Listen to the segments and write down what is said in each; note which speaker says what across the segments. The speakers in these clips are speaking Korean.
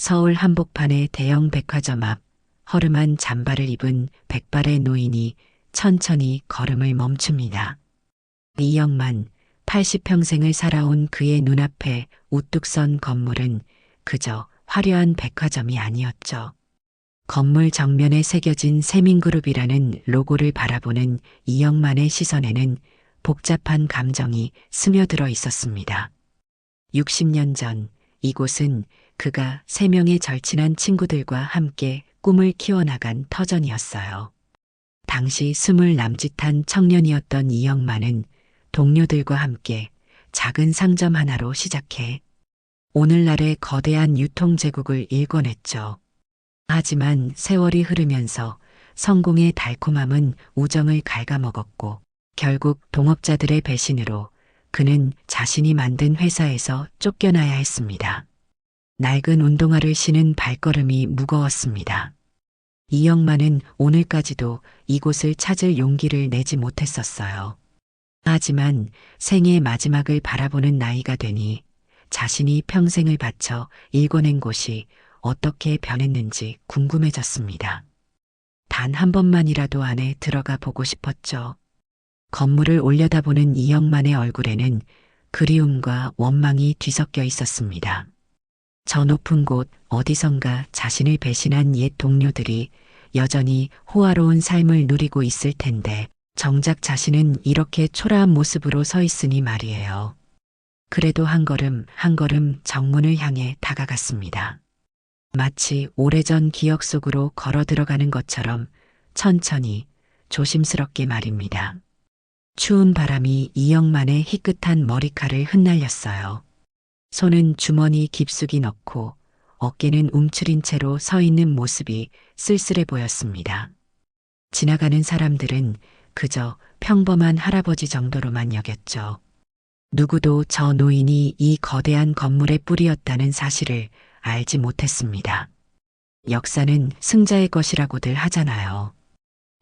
Speaker 1: 서울 한복판의 대형 백화점 앞 허름한 잠바를 입은 백발의 노인이 천천히 걸음을 멈춥니다. 이영만, 80평생을 살아온 그의 눈앞에 우뚝 선 건물은 그저 화려한 백화점이 아니었죠. 건물 정면에 새겨진 세민그룹이라는 로고를 바라보는 이영만의 시선에는 복잡한 감정이 스며들어 있었습니다. 60년 전 이곳은 그가 3명의 절친한 친구들과 함께 꿈을 키워나간 터전이었어요. 당시 20 남짓한 청년이었던 이영만은 동료들과 함께 작은 상점 하나로 시작해 오늘날의 거대한 유통제국을 일궈냈죠. 하지만 세월이 흐르면서 성공의 달콤함은 우정을 갉아먹었고 결국 동업자들의 배신으로 그는 자신이 만든 회사에서 쫓겨나야 했습니다. 낡은 운동화를 신은 발걸음이 무거웠습니다. 이영만은 오늘까지도 이곳을 찾을 용기를 내지 못했었어요. 하지만 생의 마지막을 바라보는 나이가 되니 자신이 평생을 바쳐 일궈낸 곳이 어떻게 변했는지 궁금해졌습니다. 단 한 번만이라도 안에 들어가 보고 싶었죠. 건물을 올려다보는 이영만의 얼굴에는 그리움과 원망이 뒤섞여 있었습니다. 저 높은 곳 어디선가 자신을 배신한 옛 동료들이 여전히 호화로운 삶을 누리고 있을 텐데 정작 자신은 이렇게 초라한 모습으로 서 있으니 말이에요. 그래도 한 걸음 한 걸음 정문을 향해 다가갔습니다. 마치 오래전 기억 속으로 걸어 들어가는 것처럼 천천히 조심스럽게 말입니다. 추운 바람이 이영만의 희끗한 머리칼을 흩날렸어요. 손은 주머니 깊숙이 넣고 어깨는 움츠린 채로 서 있는 모습이 쓸쓸해 보였습니다. 지나가는 사람들은 그저 평범한 할아버지 정도로만 여겼죠. 누구도 저 노인이 이 거대한 건물의 뿌리였다는 사실을 알지 못했습니다. 역사는 승자의 것이라고들 하잖아요.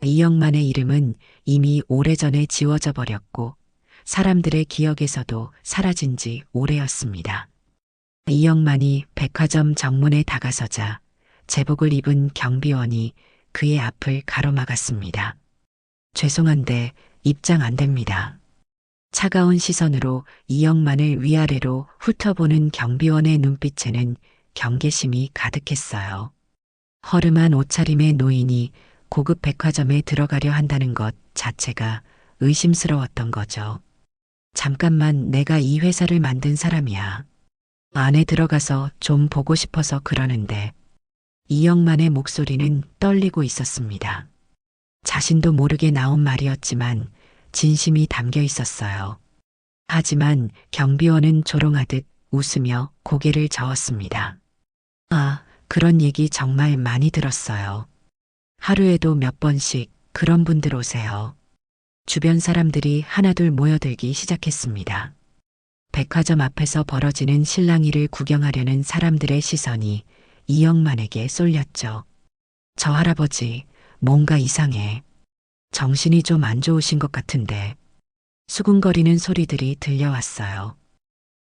Speaker 1: 이영만의 이름은 이미 오래전에 지워져 버렸고 사람들의 기억에서도 사라진 지 오래였습니다. 이영만이 백화점 정문에 다가서자 제복을 입은 경비원이 그의 앞을 가로막았습니다. 죄송한데 입장 안 됩니다. 차가운 시선으로 이영만을 위아래로 훑어보는 경비원의 눈빛에는 경계심이 가득했어요. 허름한 옷차림의 노인이 고급 백화점에 들어가려 한다는 것 자체가 의심스러웠던 거죠. 잠깐만, 내가 이 회사를 만든 사람이야. 안에 들어가서 좀 보고 싶어서 그러는데. 이영만의 목소리는 떨리고 있었습니다. 자신도 모르게 나온 말이었지만 진심이 담겨 있었어요. 하지만 경비원은 조롱하듯 웃으며 고개를 저었습니다. 아, 그런 얘기 정말 많이 들었어요. 하루에도 몇 번씩 그런 분들 오세요. 주변 사람들이 하나둘 모여들기 시작했습니다. 백화점 앞에서 벌어지는 실랑이를 구경하려는 사람들의 시선이 이영만에게 쏠렸죠. 저 할아버지, 뭔가 이상해. 정신이 좀 안 좋으신 것 같은데. 수군거리는 소리들이 들려왔어요.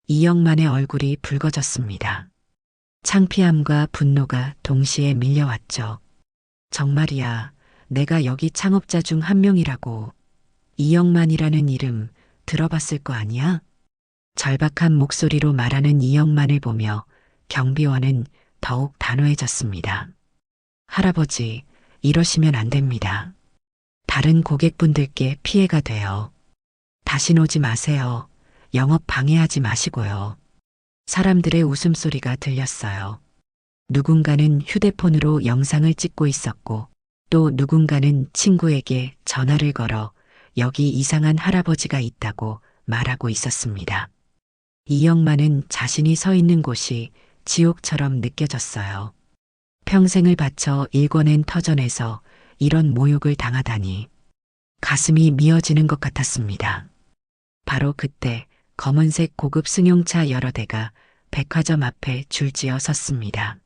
Speaker 1: 이영만의 얼굴이 붉어졌습니다. 창피함과 분노가 동시에 밀려왔죠. 정말이야, 내가 여기 창업자 중 한 명이라고. 이영만이라는 이름 들어봤을 거 아니야? 절박한 목소리로 말하는 이영만을 보며 경비원은 더욱 단호해졌습니다. 할아버지, 이러시면 안 됩니다. 다른 고객분들께 피해가 돼요. 다신 오지 마세요. 영업 방해하지 마시고요. 사람들의 웃음소리가 들렸어요. 누군가는 휴대폰으로 영상을 찍고 있었고 또 누군가는 친구에게 전화를 걸어 여기 이상한 할아버지가 있다고 말하고 있었습니다. 이영만은 자신이 서 있는 곳이 지옥처럼 느껴졌어요. 평생을 바쳐 일궈낸 터전에서 이런 모욕을 당하다니 가슴이 미어지는 것 같았습니다. 바로 그때 검은색 고급 승용차 여러 대가 백화점 앞에 줄지어 섰습니다.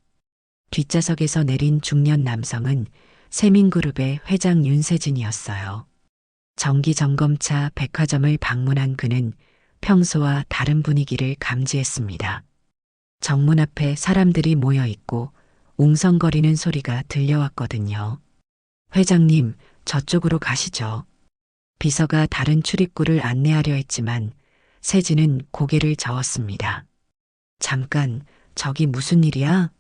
Speaker 1: 뒷좌석에서 내린 중년 남성은 세민그룹의 회장 윤세진이었어요. 정기점검차 백화점을 방문한 그는 평소와 다른 분위기를 감지했습니다. 정문 앞에 사람들이 모여 있고 웅성거리는 소리가 들려왔거든요. 회장님, 저쪽으로 가시죠. 비서가 다른 출입구를 안내하려 했지만 세진은 고개를 저었습니다. 잠깐, 저기 무슨 일이야?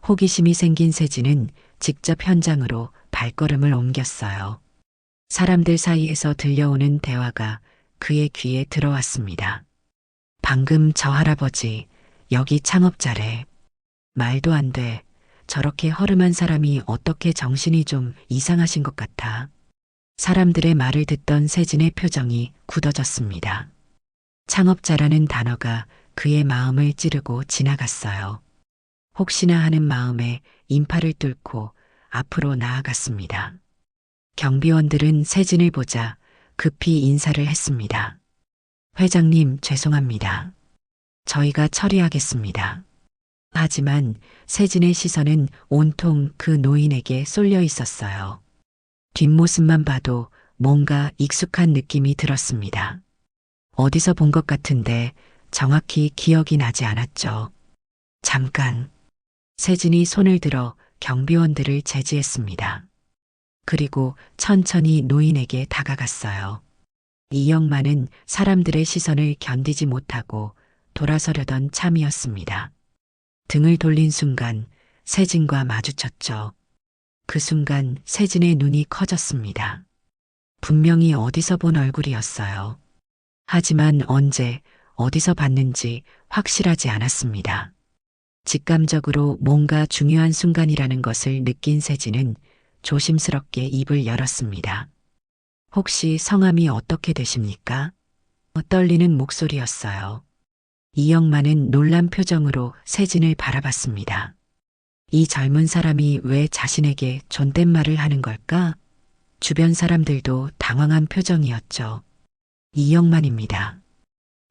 Speaker 1: 호기심이 생긴 세진은 직접 현장으로 발걸음을 옮겼어요. 사람들 사이에서 들려오는 대화가 그의 귀에 들어왔습니다. 방금 저 할아버지, 여기 창업자래. 말도 안 돼. 저렇게 허름한 사람이 어떻게 정신이 좀 이상하신 것 같아. 사람들의 말을 듣던 세진의 표정이 굳어졌습니다. 창업자라는 단어가 그의 마음을 찌르고 지나갔어요. 혹시나 하는 마음에 인파를 뚫고 앞으로 나아갔습니다. 경비원들은 세진을 보자 급히 인사를 했습니다. 회장님, 죄송합니다. 저희가 처리하겠습니다. 하지만 세진의 시선은 온통 그 노인에게 쏠려 있었어요. 뒷모습만 봐도 뭔가 익숙한 느낌이 들었습니다. 어디서 본 것 같은데 정확히 기억이 나지 않았죠. 잠깐. 세진이 손을 들어 경비원들을 제지했습니다. 그리고 천천히 노인에게 다가갔어요. 이영만은 사람들의 시선을 견디지 못하고 돌아서려던 참이었습니다. 등을 돌린 순간 세진과 마주쳤죠. 그 순간 세진의 눈이 커졌습니다. 분명히 어디서 본 얼굴이었어요. 하지만 언제, 어디서 봤는지 확실하지 않았습니다. 직감적으로 뭔가 중요한 순간이라는 것을 느낀 세진은 조심스럽게 입을 열었습니다. 혹시 성함이 어떻게 되십니까? 떨리는 목소리였어요. 이영만은 놀란 표정으로 세진을 바라봤습니다. 이 젊은 사람이 왜 자신에게 존댓말을 하는 걸까? 주변 사람들도 당황한 표정이었죠. 이영만입니다.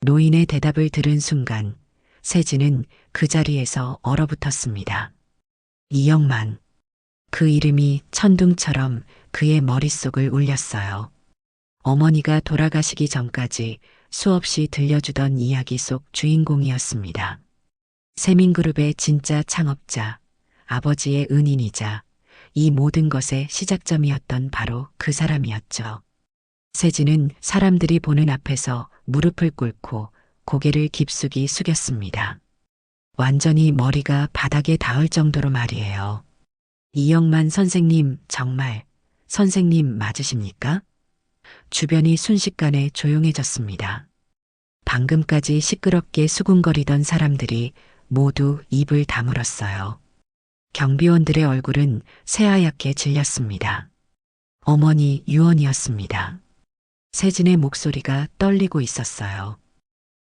Speaker 1: 노인의 대답을 들은 순간 세진은 그 자리에서 얼어붙었습니다. 이영만. 그 이름이 천둥처럼 그의 머릿속을 울렸어요. 어머니가 돌아가시기 전까지 수없이 들려주던 이야기 속 주인공이었습니다. 세민그룹의 진짜 창업자, 아버지의 은인이자 이 모든 것의 시작점이었던 바로 그 사람이었죠. 세진은 사람들이 보는 앞에서 무릎을 꿇고 고개를 깊숙이 숙였습니다. 완전히 머리가 바닥에 닿을 정도로 말이에요. 이영만 선생님, 정말 선생님 맞으십니까? 주변이 순식간에 조용해졌습니다. 방금까지 시끄럽게 수군거리던 사람들이 모두 입을 다물었어요. 경비원들의 얼굴은 새하얗게 질렸습니다. 어머니 유언이었습니다. 세진의 목소리가 떨리고 있었어요.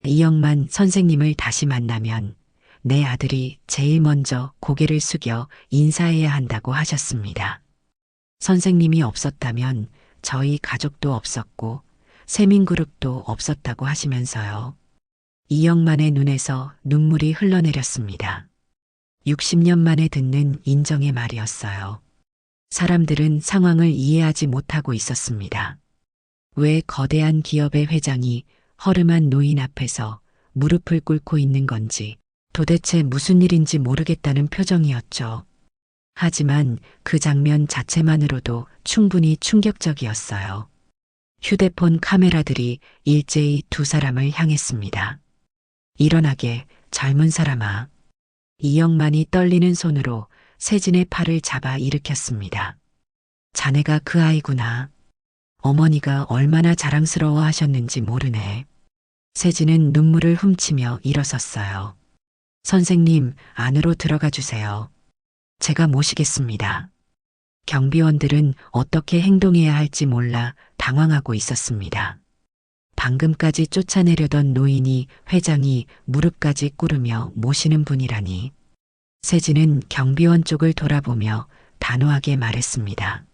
Speaker 1: 이영만 선생님을 다시 만나면 내 아들이 제일 먼저 고개를 숙여 인사해야 한다고 하셨습니다. 선생님이 없었다면 저희 가족도 없었고 세민그룹도 없었다고 하시면서요. 이영만의 눈에서 눈물이 흘러내렸습니다. 60년 만에 듣는 인정의 말이었어요. 사람들은 상황을 이해하지 못하고 있었습니다. 왜 거대한 기업의 회장이 허름한 노인 앞에서 무릎을 꿇고 있는 건지 도대체 무슨 일인지 모르겠다는 표정이었죠. 하지만 그 장면 자체만으로도 충분히 충격적이었어요. 휴대폰 카메라들이 일제히 두 사람을 향했습니다. 일어나게, 젊은 사람아. 이영만이 떨리는 손으로 세진의 팔을 잡아 일으켰습니다. 자네가 그 아이구나. 어머니가 얼마나 자랑스러워 하셨는지 모르네. 세진은 눈물을 훔치며 일어섰어요. 선생님, 안으로 들어가 주세요. 제가 모시겠습니다. 경비원들은 어떻게 행동해야 할지 몰라 당황하고 있었습니다. 방금까지 쫓아내려던 노인이 회장이 무릎까지 꿇으며 모시는 분이라니. 세진은 경비원 쪽을 돌아보며 단호하게 말했습니다.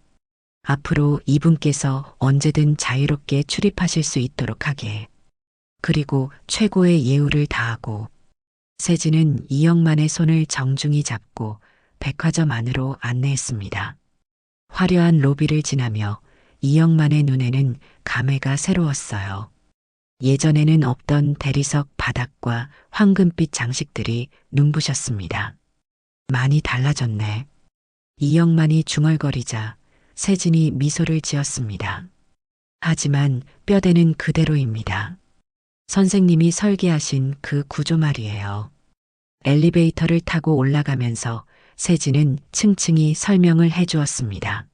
Speaker 1: 앞으로 이분께서 언제든 자유롭게 출입하실 수 있도록 하게. 그리고 최고의 예우를 다하고. 세진은 이영만의 손을 정중히 잡고 백화점 안으로 안내했습니다. 화려한 로비를 지나며 이영만의 눈에는 감회가 새로웠어요. 예전에는 없던 대리석 바닥과 황금빛 장식들이 눈부셨습니다. 많이 달라졌네. 이영만이 중얼거리자 세진이 미소를 지었습니다. 하지만 뼈대는 그대로입니다. 선생님이 설계하신 그 구조 말이에요. 엘리베이터를 타고 올라가면서 세진은 층층이 설명을 해주었습니다.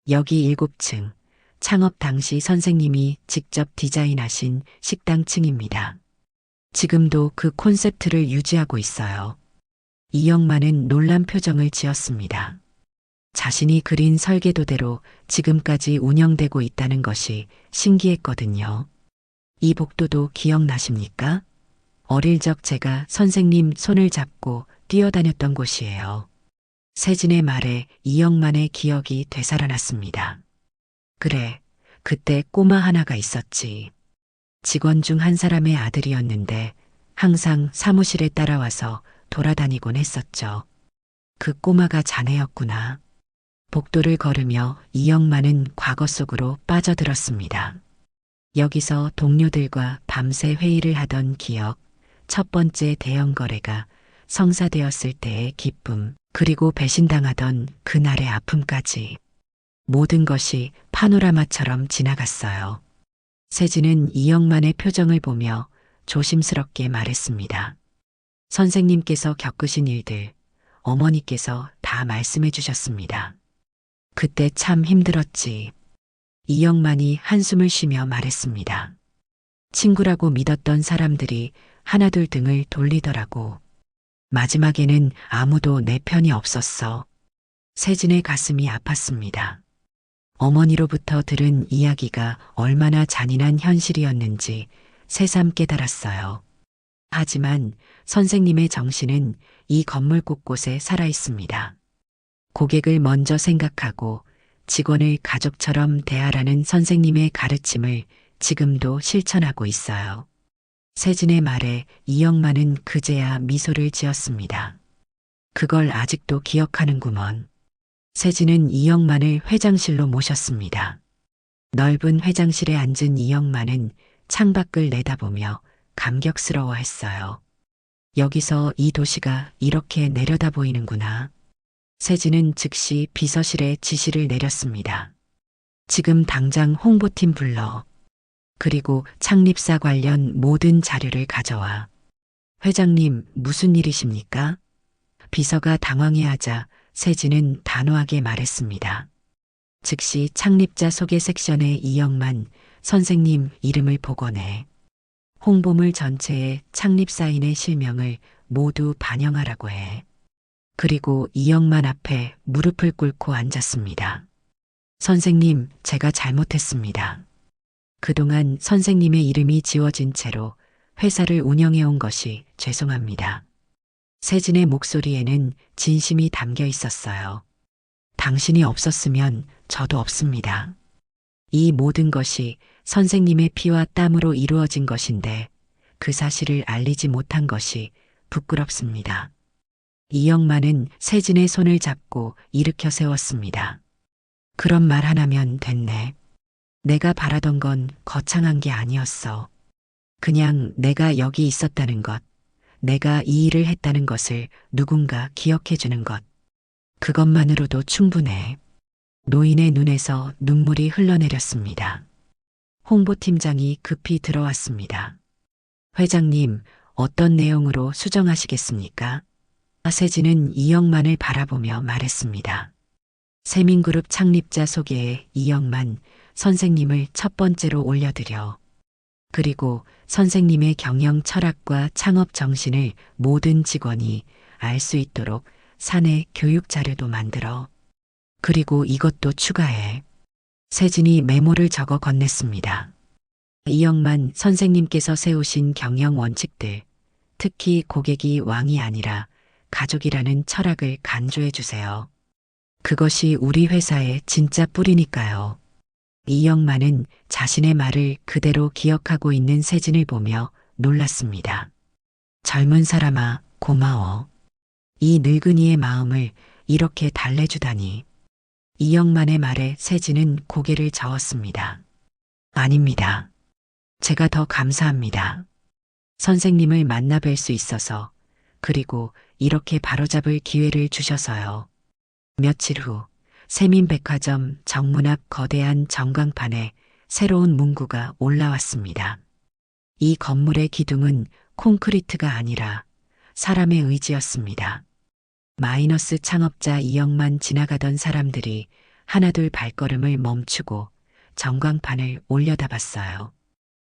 Speaker 1: 여기 7층, 창업 당시 선생님이 직접 디자인하신 식당층입니다. 지금도 그 콘셉트를 유지하고 있어요. 이영만은 놀란 표정을 지었습니다. 자신이 그린 설계도대로 지금까지 운영되고 있다는 것이 신기했거든요. 이 복도도 기억나십니까? 어릴 적 제가 선생님 손을 잡고 뛰어다녔던 곳이에요. 세진의 말에 이영만의 기억이 되살아났습니다. 그래, 그때 꼬마 하나가 있었지. 직원 중 한 사람의 아들이었는데 항상 사무실에 따라와서 돌아다니곤 했었죠. 그 꼬마가 자네였구나. 복도를 걸으며 이영만은 과거 속으로 빠져들었습니다. 여기서 동료들과 밤새 회의를 하던 기억, 첫 번째 대형 거래가 성사되었을 때의 기쁨, 그리고 배신당하던 그날의 아픔까지 모든 것이 파노라마처럼 지나갔어요. 세진은 이영만의 표정을 보며 조심스럽게 말했습니다. 선생님께서 겪으신 일들, 어머니께서 다 말씀해 주셨습니다. 그때 참 힘들었지. 이영만이 한숨을 쉬며 말했습니다. 친구라고 믿었던 사람들이 하나둘 등을 돌리더라고. 마지막에는 아무도 내 편이 없었어. 세진의 가슴이 아팠습니다. 어머니로부터 들은 이야기가 얼마나 잔인한 현실이었는지 새삼 깨달았어요. 하지만 선생님의 정신은 이 건물 곳곳에 살아 있습니다. 고객을 먼저 생각하고 직원을 가족처럼 대하라는 선생님의 가르침을 지금도 실천하고 있어요. 세진의 말에 이영만은 그제야 미소를 지었습니다. 그걸 아직도 기억하는구먼. 세진은 이영만을 회장실로 모셨습니다. 넓은 회장실에 앉은 이영만은 창밖을 내다보며 감격스러워했어요. 여기서 이 도시가 이렇게 내려다 보이는구나. 세진은 즉시 비서실에 지시를 내렸습니다. 지금 당장 홍보팀 불러. 그리고 창립사 관련 모든 자료를 가져와. 회장님, 무슨 일이십니까? 비서가 당황해하자 세진은 단호하게 말했습니다. 즉시 창립자 소개 섹션에 이영만 선생님 이름을 복원해. 홍보물 전체에 창립사인의 실명을 모두 반영하라고 해. 그리고 이영만 앞에 무릎을 꿇고 앉았습니다. 선생님, 제가 잘못했습니다. 그동안 선생님의 이름이 지워진 채로 회사를 운영해온 것이 죄송합니다. 세진의 목소리에는 진심이 담겨 있었어요. 당신이 없었으면 저도 없습니다. 이 모든 것이 선생님의 피와 땀으로 이루어진 것인데 그 사실을 알리지 못한 것이 부끄럽습니다. 이영만은 세진의 손을 잡고 일으켜 세웠습니다. 그런 말 하나면 됐네. 내가 바라던 건 거창한 게 아니었어. 그냥 내가 여기 있었다는 것, 내가 이 일을 했다는 것을 누군가 기억해 주는 것. 그것만으로도 충분해. 노인의 눈에서 눈물이 흘러내렸습니다. 홍보팀장이 급히 들어왔습니다. 회장님, 어떤 내용으로 수정하시겠습니까? 세진은 이영만을 바라보며 말했습니다. 세민그룹 창립자 소개에 이영만 선생님을 첫 번째로 올려드려. 그리고 선생님의 경영 철학과 창업 정신을 모든 직원이 알 수 있도록 사내 교육 자료도 만들어. 그리고 이것도 추가해. 세진이 메모를 적어 건넸습니다. 이영만 선생님께서 세우신 경영 원칙들, 특히 고객이 왕이 아니라 가족이라는 철학을 간주해 주세요. 그것이 우리 회사의 진짜 뿌리니까요. 이영만은 자신의 말을 그대로 기억하고 있는 세진을 보며 놀랐습니다. 젊은 사람아, 고마워. 이 늙은이의 마음을 이렇게 달래주다니. 이영만의 말에 세진은 고개를 저었습니다. 아닙니다. 제가 더 감사합니다. 선생님을 만나 뵐 수 있어서, 그리고 이렇게 바로잡을 기회를 주셔서요. 며칠 후 세민백화점 정문 앞 거대한 전광판에 새로운 문구가 올라왔습니다. 이 건물의 기둥은 콘크리트가 아니라 사람의 의지였습니다. 마이너스 창업자 이영만 지나가던 사람들이 하나둘 발걸음을 멈추고 전광판을 올려다봤어요.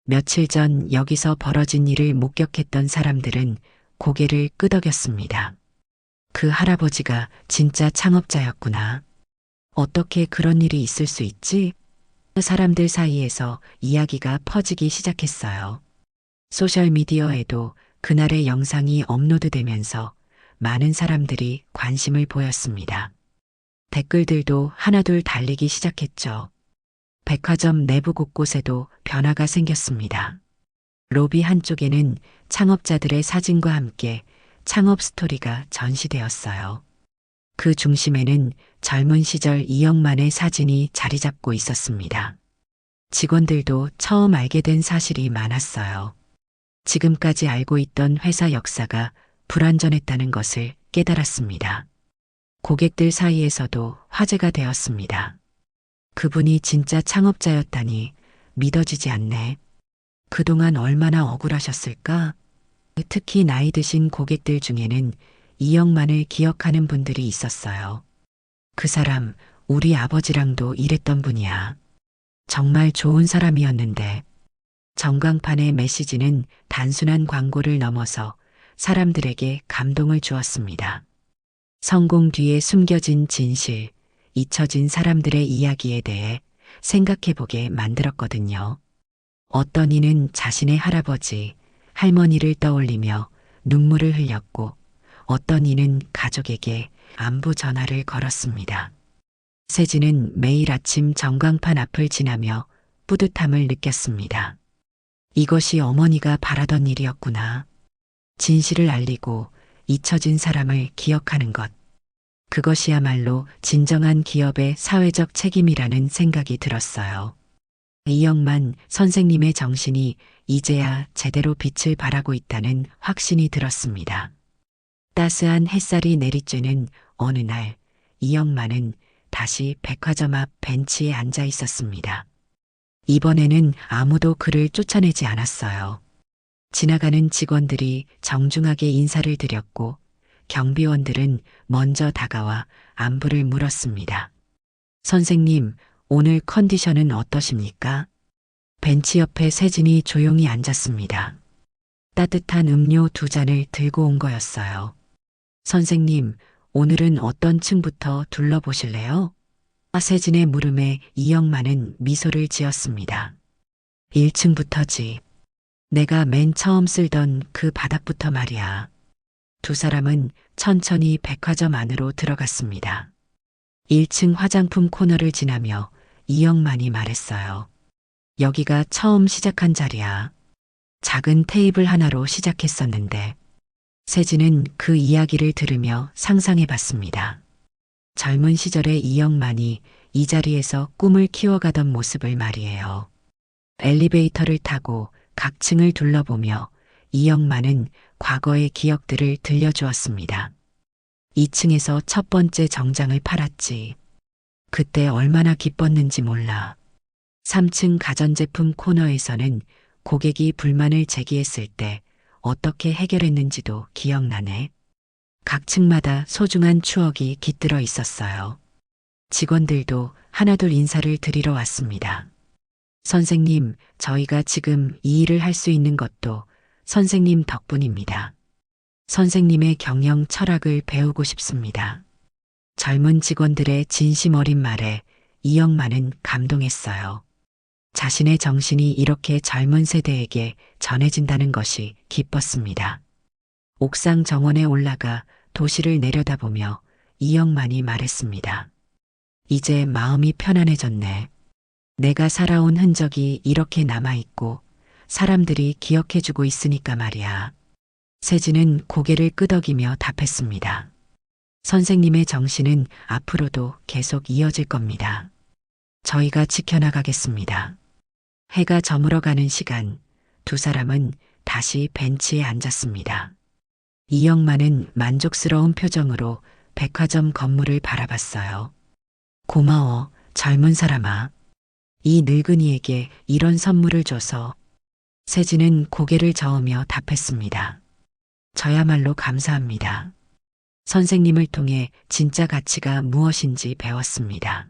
Speaker 1: 며칠 전 여기서 벌어진 일을 목격했던 사람들은 고개를 끄덕였습니다. 그 할아버지가 진짜 창업자였구나. 어떻게 그런 일이 있을 수 있지? 사람들 사이에서 이야기가 퍼지기 시작했어요. 소셜미디어에도 그날의 영상이 업로드되면서 많은 사람들이 관심을 보였습니다. 댓글들도 하나둘 달리기 시작했죠. 백화점 내부 곳곳에도 변화가 생겼습니다. 로비 한쪽에는 창업자들의 사진과 함께 창업 스토리가 전시되었어요. 그 중심에는 젊은 시절 이영만의 사진이 자리 잡고 있었습니다. 직원들도 처음 알게 된 사실이 많았어요. 지금까지 알고 있던 회사 역사가 불완전했다는 것을 깨달았습니다. 고객들 사이에서도 화제가 되었습니다. 그분이 진짜 창업자였다니 믿어지지 않네. 그동안 얼마나 억울하셨을까? 특히 나이 드신 고객들 중에는 이영만을 기억하는 분들이 있었어요. 그 사람, 우리 아버지랑도 일했던 분이야. 정말 좋은 사람이었는데. 전광판의 메시지는 단순한 광고를 넘어서 사람들에게 감동을 주었습니다. 성공 뒤에 숨겨진 진실, 잊혀진 사람들의 이야기에 대해 생각해보게 만들었거든요. 어떤 이는 자신의 할아버지, 할머니를 떠올리며 눈물을 흘렸고, 어떤 이는 가족에게 안부 전화를 걸었습니다. 세진은 매일 아침 전광판 앞을 지나며 뿌듯함을 느꼈습니다. 이것이 어머니가 바라던 일이었구나. 진실을 알리고 잊혀진 사람을 기억하는 것. 그것이야말로 진정한 기업의 사회적 책임이라는 생각이 들었어요. 이영만 선생님의 정신이 이제야 제대로 빛을 발하고 있다는 확신이 들었습니다. 따스한 햇살이 내리쬐는 어느 날 이영만은 다시 백화점 앞 벤치에 앉아 있었습니다. 이번에는 아무도 그를 쫓아내지 않았어요. 지나가는 직원들이 정중하게 인사를 드렸고 경비원들은 먼저 다가와 안부를 물었습니다. 선생님, 오늘 컨디션은 어떠십니까? 벤치 옆에 세진이 조용히 앉았습니다. 따뜻한 음료 2잔을 들고 온 거였어요. 선생님, 오늘은 어떤 층부터 둘러보실래요? 세진의 물음에 이영만은 미소를 지었습니다. 1층부터지. 내가 맨 처음 쓸던 그 바닥부터 말이야. 두 사람은 천천히 백화점 안으로 들어갔습니다. 1층 화장품 코너를 지나며 이영만이 말했어요. 여기가 처음 시작한 자리야. 작은 테이블 하나로 시작했었는데. 세진은 그 이야기를 들으며 상상해 봤습니다. 젊은 시절의 이영만이 이 자리에서 꿈을 키워가던 모습을 말이에요. 엘리베이터를 타고 각 층을 둘러보며 이영만은 과거의 기억들을 들려주었습니다. 2층에서 첫 번째 정장을 팔았지. 그때 얼마나 기뻤는지 몰라. 3층 가전제품 코너에서는 고객이 불만을 제기했을 때 어떻게 해결했는지도 기억나네. 각 층마다 소중한 추억이 깃들어 있었어요. 직원들도 하나둘 인사를 드리러 왔습니다. 선생님, 저희가 지금 이 일을 할 수 있는 것도 선생님 덕분입니다. 선생님의 경영 철학을 배우고 싶습니다. 젊은 직원들의 진심 어린 말에 이영만은 감동했어요. 자신의 정신이 이렇게 젊은 세대에게 전해진다는 것이 기뻤습니다. 옥상 정원에 올라가 도시를 내려다보며 이영만이 말했습니다. 이제 마음이 편안해졌네. 내가 살아온 흔적이 이렇게 남아있고 사람들이 기억해주고 있으니까 말이야. 세진은 고개를 끄덕이며 답했습니다. 선생님의 정신은 앞으로도 계속 이어질 겁니다. 저희가 지켜나가겠습니다. 해가 저물어가는 시간, 두 사람은 다시 벤치에 앉았습니다. 이영만은 만족스러운 표정으로 백화점 건물을 바라봤어요. 고마워, 젊은 사람아. 이 늙은이에게 이런 선물을 줘서. 세진은 고개를 저으며 답했습니다. 저야말로 감사합니다. 선생님을 통해 진짜 가치가 무엇인지 배웠습니다.